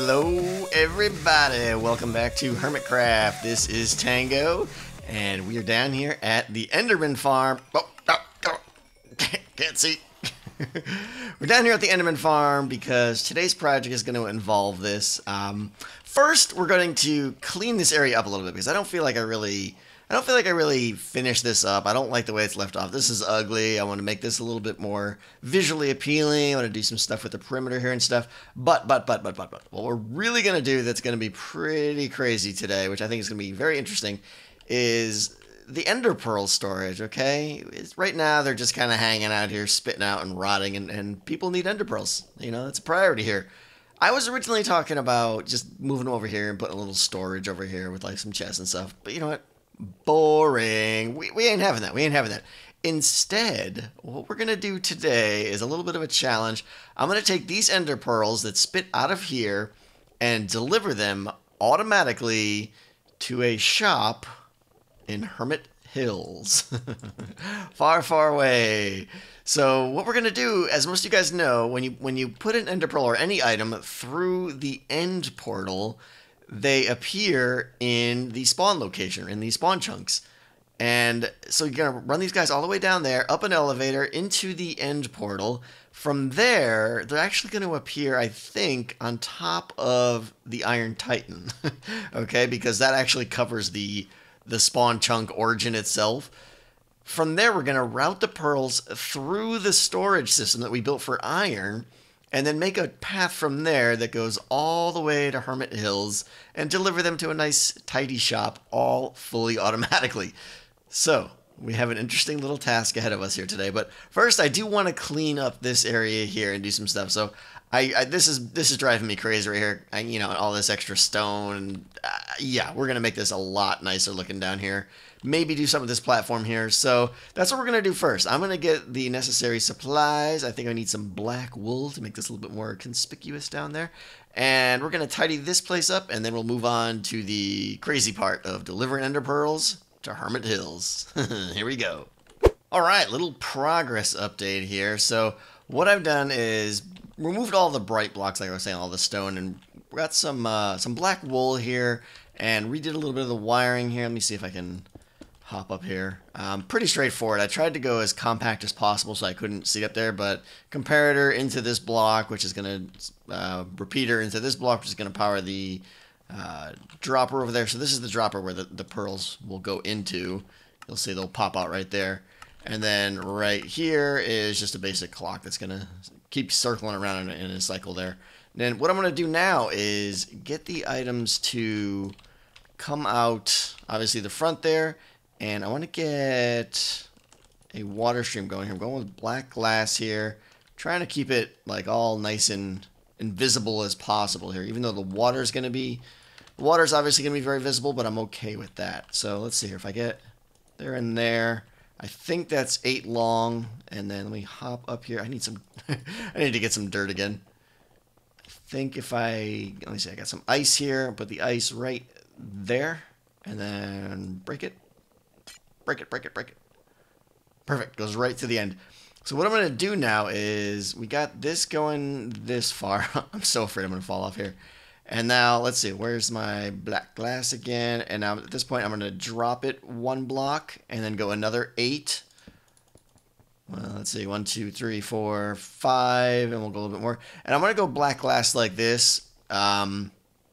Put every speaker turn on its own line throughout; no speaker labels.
Hello everybody, welcome back to Hermitcraft. This is Tango, and we are down here at the Enderman Farm. Can't see. We're down here at the Enderman Farm because today's project is going to involve this. First, we're going to clean this area up a little bit because I don't feel like I really finished this up. I don't like the way it's left off. This is ugly. I want to make this a little bit more visually appealing. I want to do some stuff with the perimeter here and stuff. But, what we're really going to do that's going to be pretty crazy today, which I think is going to be very interesting, is the Ender Pearl storage, okay? Right now, they're just kind of hanging out here, spitting out and rotting, and people need Ender Pearls. You know, it's a priority here. I was originally talking about just moving them over here and putting a little storage over here with like some chests and stuff. But you know what? Boring. We ain't having that. We ain't having that. Instead, what we're going to do today is a little bit of a challenge. I'm going to take these Ender Pearls that spit out of here and deliver them automatically to a shop in Hermit Hills. Far, far away. So what we're going to do, as most of you guys know, when you put an Ender Pearl or any item through the end portal, they appear in the spawn location, in the spawn chunks. And so you're going to run these guys all the way down there, up an elevator, into the end portal. From there, they're actually going to appear, I think, on top of the Iron Titan. Okay, because that actually covers the spawn chunk origin itself. From there, we're going to route the pearls through the storage system that we built for iron, and then make a path from there that goes all the way to Hermit Hills and deliver them to a nice, tidy shop, all fully automatically. So, we have an interesting little task ahead of us here today. But first, I do want to clean up this area here and do some stuff. So, this is driving me crazy right here. You know, all this extra stone. Yeah, we're going to make this a lot nicer looking down here. Maybe do some of this platform here. So that's what we're going to do first. I'm going to get the necessary supplies. I think I need some black wool to make this a little bit more conspicuous down there. And we're going to tidy this place up, and then we'll move on to the crazy part of delivering Ender Pearls to Hermit Hills. Here we go. All right, little progress update here. So what I've done is removed all the bright blocks, like I was saying, all the stone, and got some black wool here, and redid a little bit of the wiring here. Let me see if I can hop up here. Pretty straightforward. I tried to go as compact as possible so I couldn't see up there, but comparator into this block, which is going to repeater into this block, which is going to power the dropper over there. So this is the dropper where the pearls will go into. You'll see they'll pop out right there. And then right here is just a basic clock that's going to keep circling around in a cycle there. And then what I'm going to do now is get the items to come out, obviously the front there, and I want to get a water stream going here. I'm going with black glass here, trying to keep it like all nice and invisible as possible here, even though the water's obviously going to be very visible, but I'm okay with that. So let's see here. If I get there and there, I think that's 8 long, and then let me hop up here. I need some I need to get some dirt again. I think if let me see, I got some ice here, put the ice right there, and then break it. Break it. Perfect. Goes right to the end. So what I'm going to do now is we got this going this far. I'm so afraid I'm going to fall off here. And now, let's see. Where's my black glass again? And now at this point, I'm going to drop it 1 block and then go another 8. Well, let's see. 1, 2, 3, 4, 5. And we'll go a little bit more. And I'm going to go black glass like this.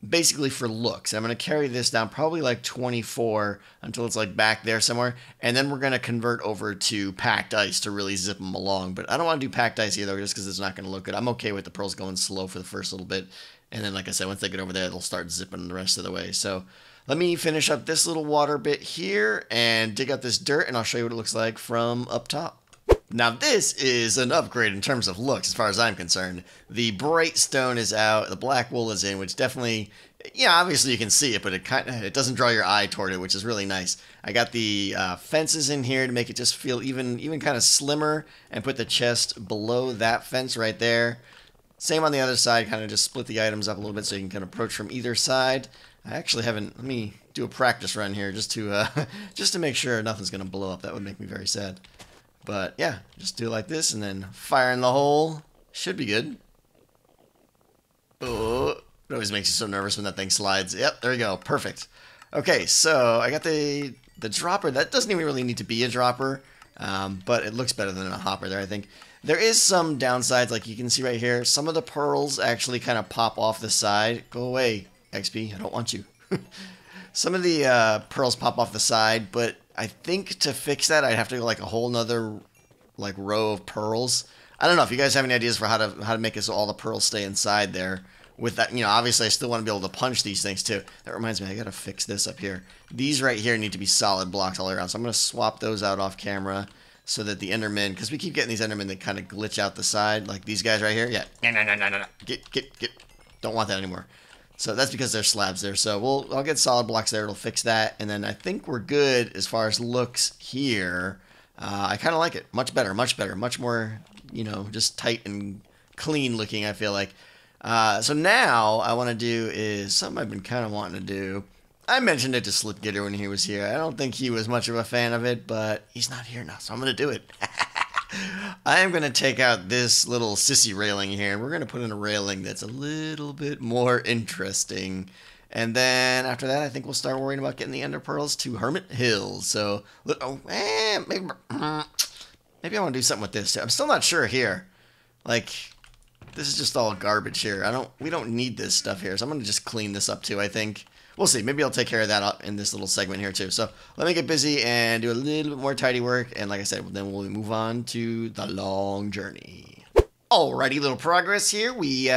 Basically for looks. I'm going to carry this down probably like 24 until it's like back there somewhere. And then we're going to convert over to packed ice to really zip them along. But I don't want to do packed ice either just because it's not going to look good. I'm okay with the pearls going slow for the first little bit. And then, like I said, once they get over there, they'll start zipping the rest of the way. So let me finish up this little water bit here and dig up this dirt, and I'll show you what it looks like from up top. Now this is an upgrade in terms of looks as far as I'm concerned. The bright stone is out, the black wool is in, which definitely, yeah, obviously you can see it, but it doesn't draw your eye toward it, which is really nice. I got the fences in here to make it just feel even kind of slimmer, and put the chest below that fence right there. Same on the other side, kind of just split the items up a little bit so you can kind of approach from either side. I actually haven't, let me do a practice run here just to make sure nothing's going to blow up. That would make me very sad. But yeah, just do it like this and then fire in the hole. Should be good. Oh, It always makes you so nervous when that thing slides. Yep, there you go. Perfect. Okay, so I got the dropper. That doesn't even really need to be a dropper, but it looks better than a hopper there, I think. There is some downsides, like you can see right here. Some of the pearls actually kind of pop off the side. Go away, XP. I don't want you. Some of the pearls pop off the side, but I think to fix that, I'd have to go like a whole nother like row of pearls. I don't know if you guys have any ideas for how to make it so all the pearls stay inside there. With that, you know, obviously I still want to be able to punch these things too. That reminds me, I gotta fix this up here. These right here need to be solid blocks all the way around, so I'm gonna swap those out off camera so that the Endermen, because we keep getting these Endermen that kind of glitch out the side, like these guys right here. Yeah, no. Get. Don't want that anymore. So that's because there's slabs there. So I'll get solid blocks there. It'll fix that, and then I think we're good as far as looks here. I kind of like it. Much better, much more, you know, just tight and clean looking, I feel like. So now I want to do is something I've been kind of wanting to do. I mentioned it to Slipgator when he was here. I don't think he was much of a fan of it, but he's not here now, so I'm going to do it. I am going to take out this little sissy railing here. We're going to put in a railing that's a little bit more interesting. And then after that, I think we'll start worrying about getting the ender pearls to Hermit Hills. So, maybe I want to do something with this too. I'm still not sure here. Like, this is just all garbage here. We don't need this stuff here, so I'm going to just clean this up too, I think. We'll see. Maybe I'll take care of that in this little segment here too. So let me get busy and do a little bit more tidy work. And like I said, then we'll move on to the long journey. Alrighty, little progress here. We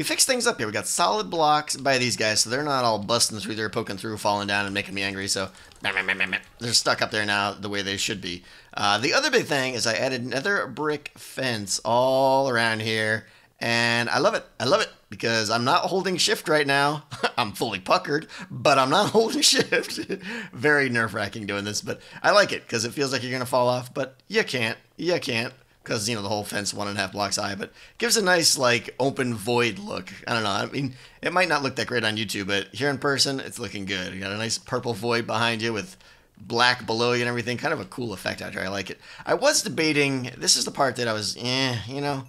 fixed things up here. We got solid blocks by these guys, so they're not all busting through there, poking through, falling down, and making me angry. So they're stuck up there now the way they should be. The other big thing is I added nether brick fence all around here. And I love it. I love it because I'm not holding shift right now. I'm fully puckered, but I'm not holding shift. Very nerve-wracking doing this, but I like it because it feels like you're going to fall off, but you can't. You can't because, you know, the whole fence 1.5 blocks high, but it gives a nice, like, open void look. I don't know. I mean, it might not look that great on YouTube, but here in person, it's looking good. You got a nice purple void behind you with black below you and everything. Kind of a cool effect out here. I like it. I was debating, this is the part that I was, you know,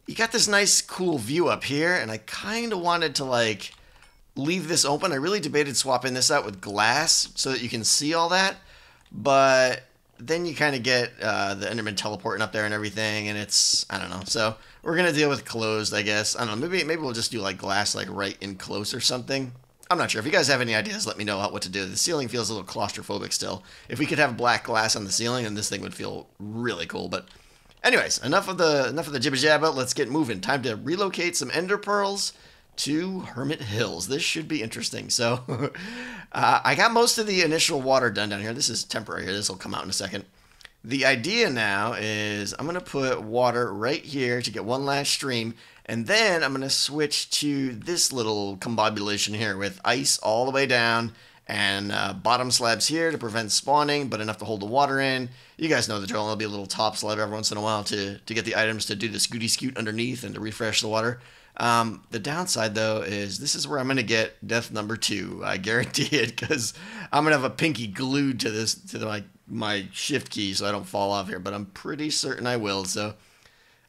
you got this nice cool view up here, and I kind of wanted to, like, leave this open. I really debated swapping this out with glass so that you can see all that, but then you kind of get the Enderman teleporting up there and everything, and it's, I don't know. So we're going to deal with closed, I guess. I don't know. Maybe we'll just do, like, glass, like, right in close or something. I'm not sure. If you guys have any ideas, let me know what to do. The ceiling feels a little claustrophobic still. If we could have black glass on the ceiling, then this thing would feel really cool, but anyways, enough of the jibber jabber. Let's get moving. Time to relocate some ender pearls to Hermit Hills. This should be interesting. So, I got most of the initial water done down here. This is temporary here. This will come out in a second. The idea now is I'm going to put water right here to get one last stream, and then I'm going to switch to this little combobulation here with ice all the way down and bottom slabs here to prevent spawning, but enough to hold the water in. You guys know the drill. There'll be a little top slab every once in a while to get the items to do the scooty scoot underneath and to refresh the water. The downside, though, is this is where I'm going to get death number 2. I guarantee it, because I'm going to have a pinky glued to this, to my shift key so I don't fall off here, but I'm pretty certain I will. So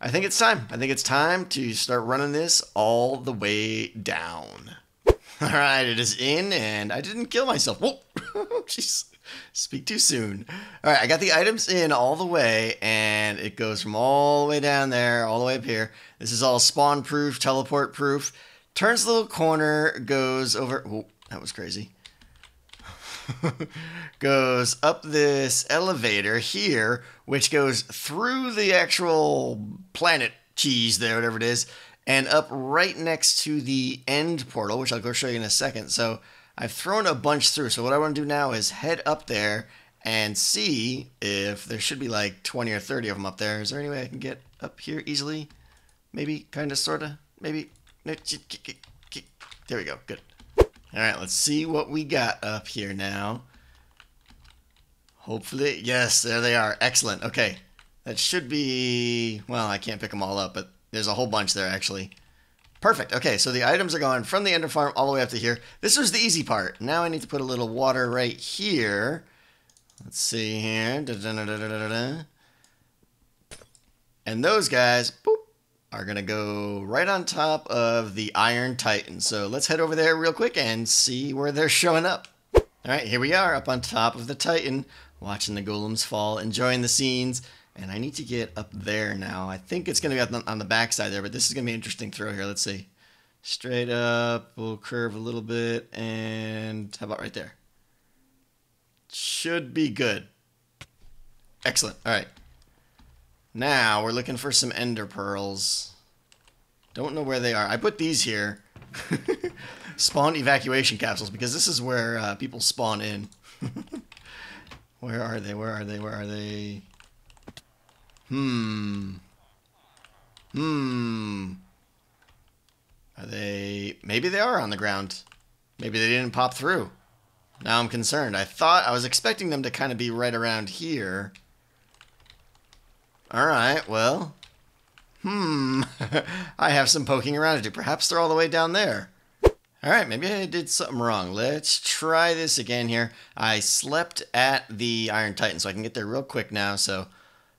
I think it's time. I think it's time to start running this all the way down. All right, it is in, and I didn't kill myself. Whoa, jeez, speak too soon. All right, I got the items in all the way, and it goes from all the way down there, all the way up here. This is all spawn-proof, teleport-proof. Turns the little corner, goes over. Oh, that was crazy. Goes up this elevator here, which goes through the actual planet cheese there, whatever it is, and up right next to the end portal, which I'll go show you in a second. So I've thrown a bunch through. So what I want to do now is head up there and see if there should be like 20 or 30 of them up there. Is there any way I can get up here easily? Maybe, kind of, sort of, maybe. There we go, good. All right, let's see what we got up here now. Hopefully, yes, there they are. Excellent, okay. That should be, well, I can't pick them all up, but there's a whole bunch there, actually. Perfect. Okay, so the items are going from the Ender Farm all the way up to here. This was the easy part. Now I need to put a little water right here. Let's see here. And those guys, boop, are going to go right on top of the Iron Titan. So let's head over there real quick and see where they're showing up. All right, here we are up on top of the Titan, watching the golems fall, enjoying the scenes. And I need to get up there now. I think it's going to be on the backside there, but this is going to be an interesting throw here. Let's see. Straight up, we'll curve a little bit, and how about right there? Should be good. Excellent. All right. Now we're looking for some ender pearls. Don't know where they are. I put these here. Spawn evacuation capsules, because this is where people spawn in. Where are they? Where are they? Where are they? Are they... Maybe they are on the ground. Maybe they didn't pop through. Now I'm concerned. I was expecting them to kind of be right around here. Alright, well. I have some poking around to do. Perhaps they're all the way down there. Alright, maybe I did something wrong. Let's try this again here. I slept at the Iron Titan, so I can get there real quick now. So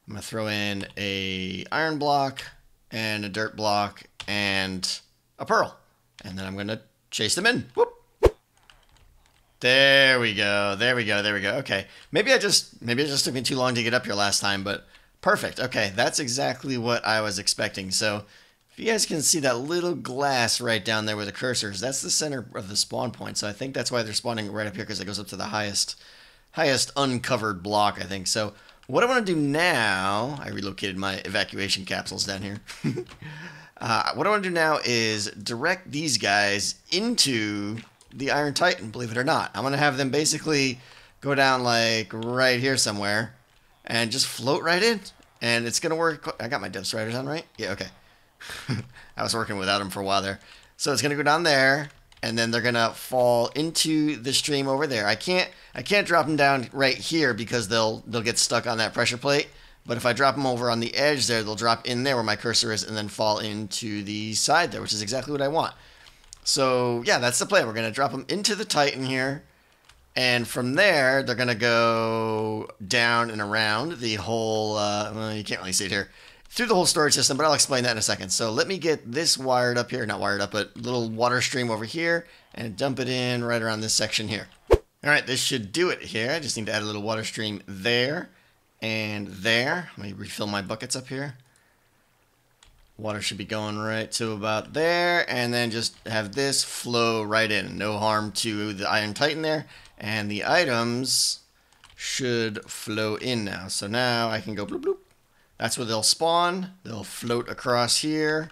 I'm going to throw in a iron block and a dirt block and a pearl. And then I'm going to chase them in. Whoop. There we go. There we go. There we go. Okay. Maybe it just took me too long to get up here last time, but perfect. Okay. That's exactly what I was expecting. So if you guys can see that little glass right down there with the cursors, that's the center of the spawn point. So I think that's why they're spawning right up here, because it goes up to the highest uncovered block, I think. So what I want to do now, I relocated my evacuation capsules down here. What I want to do now is direct these guys into the Iron Titan, believe it or not. I'm going to have them basically go down like right here somewhere and just float right in. And it's going to work. I got my depth striders on, right? Yeah, okay. I was working without them for a while there. So it's going to go down there, and then they're going to fall into the stream over there. I can't drop them down right here because they'll get stuck on that pressure plate. But if I drop them over on the edge there, they'll drop in there where my cursor is and then fall into the side there, which is exactly what I want. So, yeah, that's the plan. We're going to drop them into the Titan here. And from there, they're going to go down and around the whole, well, you can't really see it here, through the whole storage system, but I'll explain that in a second. So let me get this wired up here, not wired up, but little water stream over here, and dump it in right around this section here. All right, this should do it here. I just need to add a little water stream there and there. Let me refill my buckets up here. Water should be going right to about there, and then just have this flow right in. No harm to the Iron Titan there, and the items should flow in now. So now I can go bloop bloop. That's where they'll spawn. They'll float across here.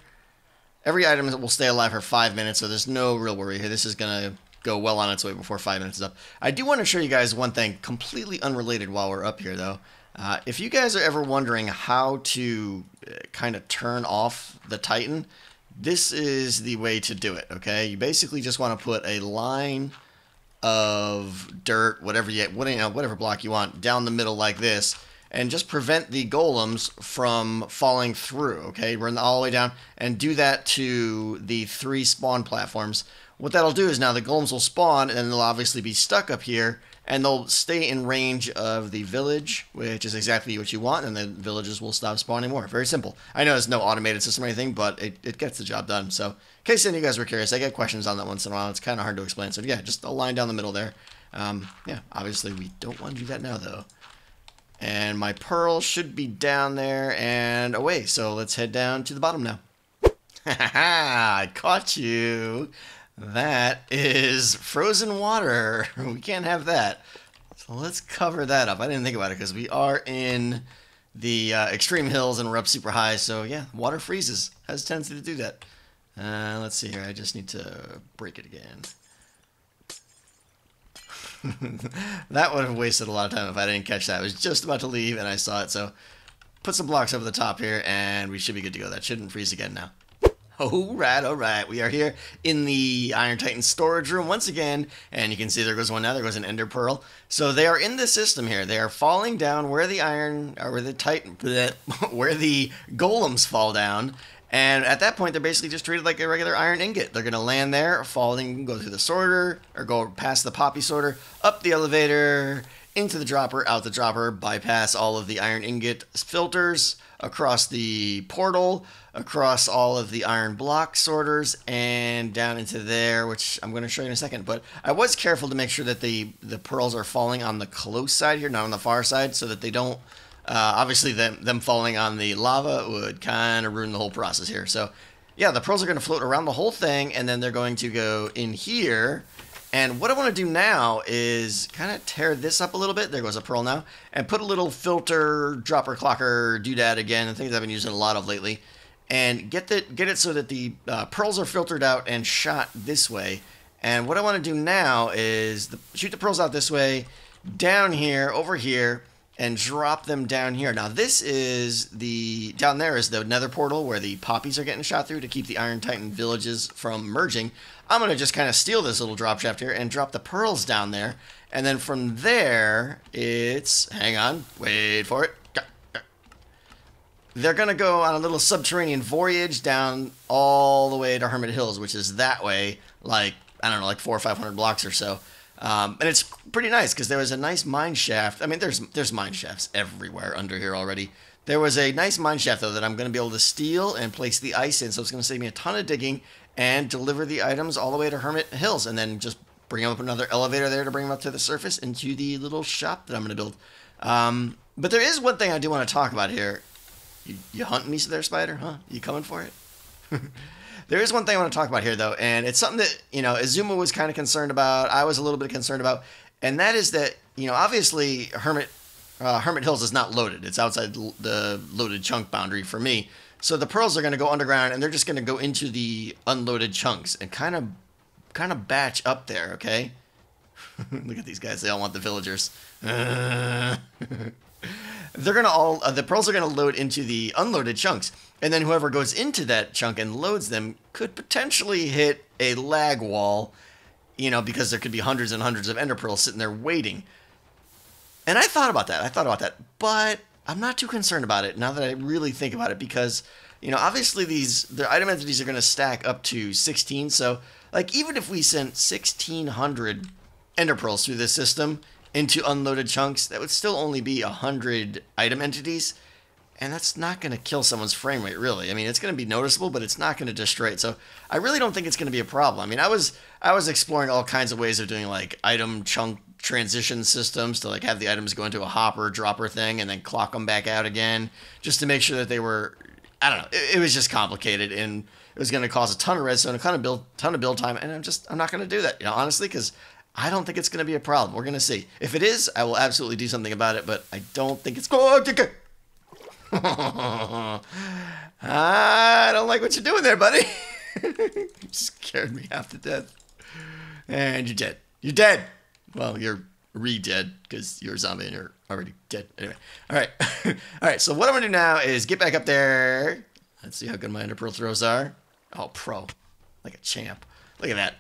Every item will stay alive for 5 minutes, so there's no real worry here. This is going to go well on its way before 5 minutes is up. I do want to show you guys one thing, completely unrelated while we're up here, though. If you guys are ever wondering how to kind of turn off the Titan, this is the way to do it, okay? You basically just want to put a line of dirt, whatever block you want, down the middle like this, and just prevent the golems from falling through, okay? Run all the way down, and do that to the 3 spawn platforms. What that'll do is now the golems will spawn, and they'll obviously be stuck up here, and they'll stay in range of the village, which is exactly what you want, and the villages will stop spawning more. Very simple. I know there's no automated system or anything, but it gets the job done. So, in case any of you guys were curious, I get questions on that once in a while. It's kind of hard to explain. So, yeah, just a line down the middle there. Yeah, obviously we don't want to do that now, though. And my pearl should be down there and away. So, let's head down to the bottom now. Ha ha! I caught you! That is frozen water. We can't have that. So let's cover that up. I didn't think about it because we are in the extreme hills and we're up super high. So yeah, water freezes. Has a tendency to do that. Let's see here. I just need to break it again. That would have wasted a lot of time if I didn't catch that. I was just about to leave and I saw it. So put some blocks over the top here and we should be good to go. That shouldn't freeze again now. Alright. We are here in the Iron Titan storage room once again, and you can see there goes one now, there goes an Ender Pearl. So they are in the system here. They are falling down where the where the golems fall down, and at that point they're basically just treated like a regular iron ingot. They're going to land there, falling, go through the sorter, or go past the poppy sorter, up the elevator, into the dropper, out the dropper, bypass all of the iron ingot filters, across the portal, across all of the iron block sorters, and down into there, which I'm going to show you in a second. But I was careful to make sure that the pearls are falling on the close side here, not on the far side, so that they don't, obviously them falling on the lava would kind of ruin the whole process here. So yeah, the pearls are going to float around the whole thing, and then they're going to go in here. And what I want to do now is kind of tear this up a little bit. There goes a pearl now. And put a little filter, dropper, clocker, doodad again, and things I've been using a lot of lately. And get it so that the pearls are filtered out and shot this way. And what I want to do now is shoot the pearls out this way, down here, over here, and drop them down here. Now this is down there is the Nether Portal where the poppies are getting shot through to keep the Iron Titan villages from merging. I'm going to just kind of steal this little drop shaft here and drop the pearls down there. And then from there, hang on, wait for it. They're going to go on a little subterranean voyage down all the way to Hermit Hills, which is that way, like, I don't know, like 400 or 500 blocks or so. And it's pretty nice because there was a nice mine shaft. I mean, there's mine shafts everywhere under here already. There was a nice mine shaft, though, that I'm going to be able to steal and place the ice in. So it's going to save me a ton of digging and deliver the items all the way to Hermit Hills. And then just bring up another elevator there to bring them up to the surface into the little shop that I'm going to build. But there is one thing I do want to talk about here. You hunting me there, Spider? Huh? You coming for it? There is one thing I want to talk about here, though, and it's something that, Xisuma was kind of concerned about. I was a little bit concerned about, and that is that, obviously Hermit Hills is not loaded. It's outside the loaded chunk boundary for me. So the pearls are going to go underground, and they're just going to go into the unloaded chunks and kind of batch up there, okay? Look at these guys. They all want the villagers. The pearls are going to load into the unloaded chunks. And then whoever goes into that chunk and loads them could potentially hit a lag wall, because there could be hundreds and hundreds of ender pearls sitting there waiting. And I thought about that. But I'm not too concerned about it now that I really think about it because, obviously the item entities are going to stack up to 16. So, like, even if we sent 1,600 ender pearls through this system into unloaded chunks, that would still only be 100 item entities. And that's not going to kill someone's frame rate, really. I mean, it's going to be noticeable, but it's not going to destroy it. So I really don't think it's going to be a problem. I mean, I was exploring all kinds of ways of doing, like, item chunk transition systems to, like, have the items go into a hopper, dropper thing, and then clock them back out again, just to make sure that they were, I don't know. It was just complicated, and it was going to cause a ton of redstone, a ton of build time, and I'm not going to do that, honestly, because I don't think it's going to be a problem. We're going to see. If it is, I will absolutely do something about it, but I don't think it's going to. I don't like what you're doing there, buddy. You scared me half to death. And you're dead. You're dead. Well, you're re-dead because you're a zombie and you're already dead. Anyway. All right. All right. So what I'm going to do now is get back up there. Let's see how good my ender pearl throws are. Oh, pro. Like a champ. Look at that.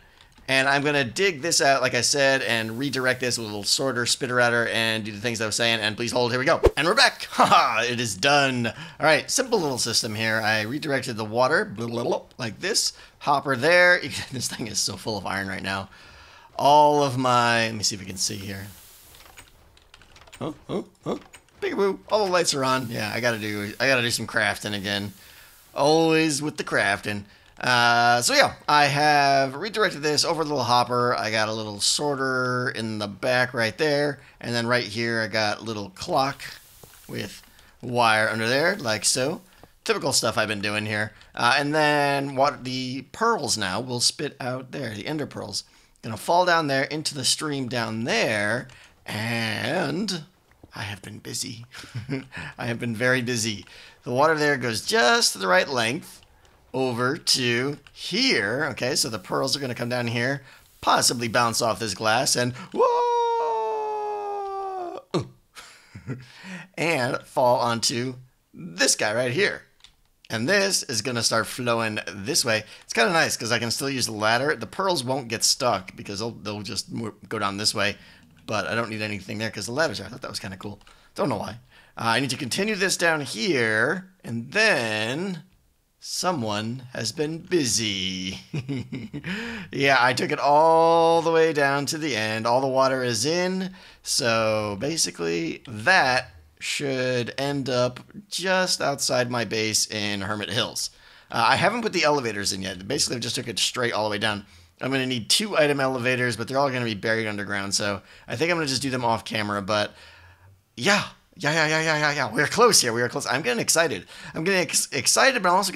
And I'm going to dig this out, like I said, and redirect this with a little sorter, spitter router, and do the things I was saying. And please hold, here we go. And we're back. Haha, it is done. All right, simple little system here. I redirected the water, like this. Hopper there. This thing is so full of iron right now. All of my, let me see if we can see here. Oh. Peekaboo. All the lights are on. Yeah, I gotta do some crafting again. Always with the crafting. So yeah, I have redirected this over the little hopper. I got a little sorter in the back right there. And then right here, I got a little clock with wire under there, like so. Typical stuff I've been doing here. And then what the pearls now will spit out there, the ender pearls. Gonna fall down there into the stream down there. And I have been busy. I have been very busy. The water there goes just to the right length. Over to here. Okay, so the pearls are going to come down here, possibly bounce off this glass, and whoa! And fall onto this guy right here. And this is going to start flowing this way. It's kind of nice because I can still use the ladder. The pearls won't get stuck because they'll just go down this way, but I don't need anything there because the ladder's there. I thought that was kind of cool. Don't know why. I need to continue this down here, and then Someone has been busy. Yeah, I took it all the way down to the end. All the water is in. So basically, that should end up just outside my base in Hermit Hills. I haven't put the elevators in yet. Basically, I just took it straight all the way down. I'm going to need 2 item elevators, but they're all going to be buried underground. So I think I'm going to just do them off camera. But yeah. We're close here. We are close. I'm getting excited. I'm getting excited, but I'm also getting